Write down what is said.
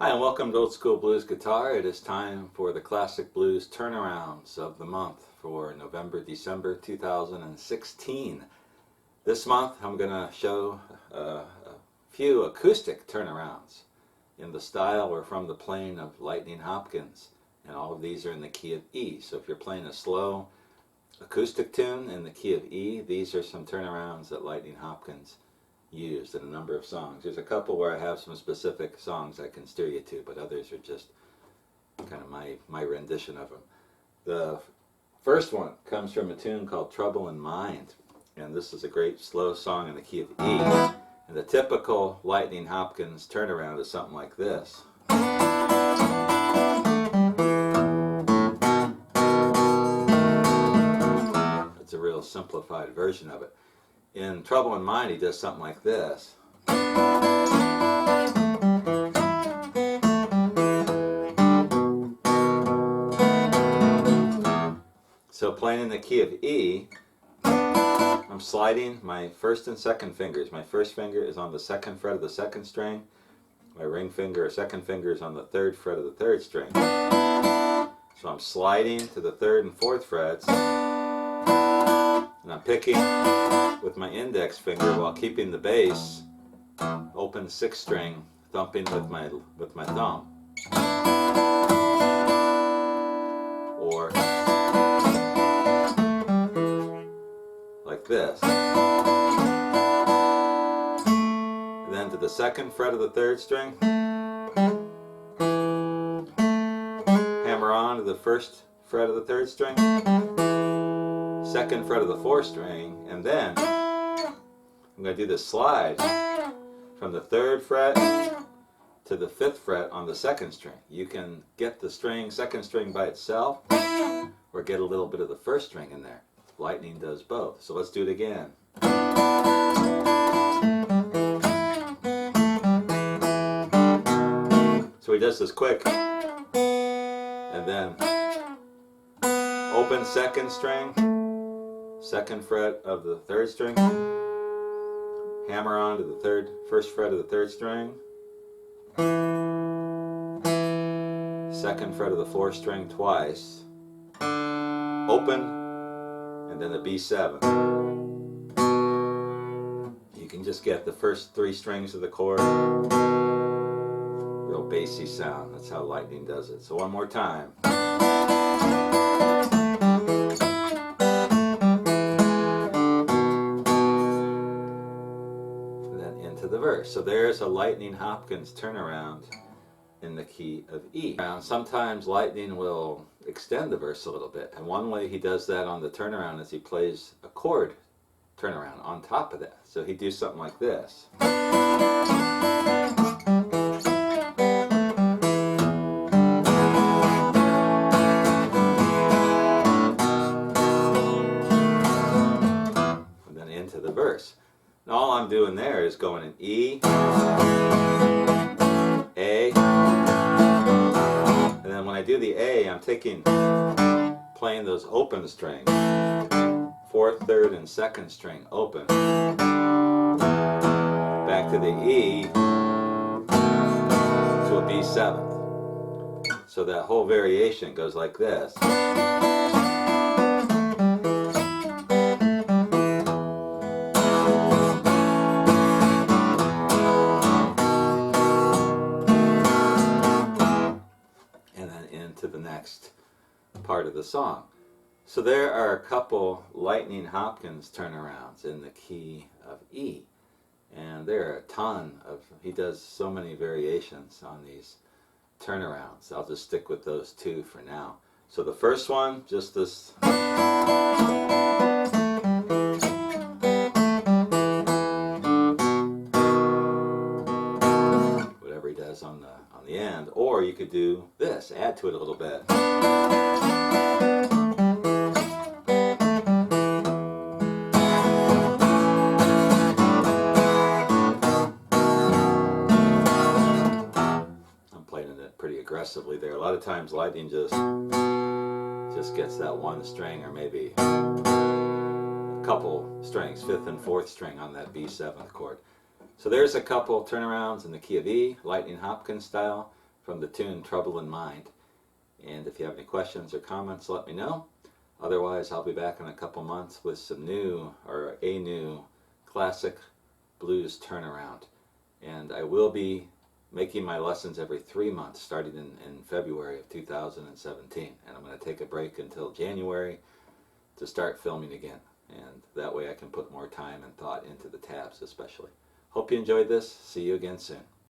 Hi and welcome to Old School Blues Guitar. It is time for the Classic Blues Turnarounds of the month for November-December 2016. This month I'm going to show a few acoustic turnarounds in the style or from the playing of Lightning Hopkins. And all of these are in the key of E. So if you're playing a slow acoustic tune in the key of E, these are some turnarounds that Lightning Hopkins used in a number of songs. There's a couple where I have some specific songs I can steer you to, but others are just kind of my rendition of them. The first one comes from a tune called Trouble in Mind, and this is a great slow song in the key of E. And the typical Lightning Hopkins turnaround is something like this. It's a real simplified version of it. In Trouble in Mind, he does something like this. So playing in the key of E, I'm sliding my first and second fingers. My first finger is on the second fret of the second string. My ring finger or second finger is on the third fret of the third string. So I'm sliding to the third and fourth frets, and I'm picking with my index finger while keeping the bass open sixth string, thumping with my thumb. Or like this. And then to the second fret of the third string, hammer on to the first fret of the third string, second fret of the fourth string, and then I'm going to do this slide from the third fret to the fifth fret on the second string. You can get the second string by itself, or get a little bit of the first string in there. Lightning does both. So let's do it again. So he does this quick, and then open second string, second fret of the third string, hammer on to the first fret of the third string, second fret of the fourth string twice, open, and then a B7. You can just get the first three strings of the chord, real bassy sound. That's how Lightning does it. So one more time. The verse. So there's a Lightning Hopkins turnaround in the key of E. Sometimes Lightning will extend the verse a little bit, and one way he does that on the turnaround is he plays a chord turnaround on top of that. So he'd do something like this. And then into the verse. And all I'm doing there is going in E, A, and then when I do the A, I'm playing those open strings, fourth, third, and second string open, back to the E, to a B7. So that whole variation goes like this. To the next part of the song. So there are a couple Lightning Hopkins turnarounds in the key of E, and there are a ton of, he does so many variations on these turnarounds. I'll just stick with those two for now. So the first one, just this. Whatever he does on the end, or you could do this, add to it a little bit. I'm playing it pretty aggressively there. A lot of times Lightning just gets that one string, or maybe a couple strings, fifth and fourth string on that B7th chord. So there's a couple turnarounds in the key of E, Lightning Hopkins style. from the tune Trouble in Mind. And if you have any questions or comments, let me know. Otherwise, I'll be back in a couple months with a new classic blues turnaround. And I will be making my lessons every 3 months starting in February of 2017. And I'm going to take a break until January to start filming again. And that way I can put more time and thought into the tabs especially. Hope you enjoyed this. See you again soon.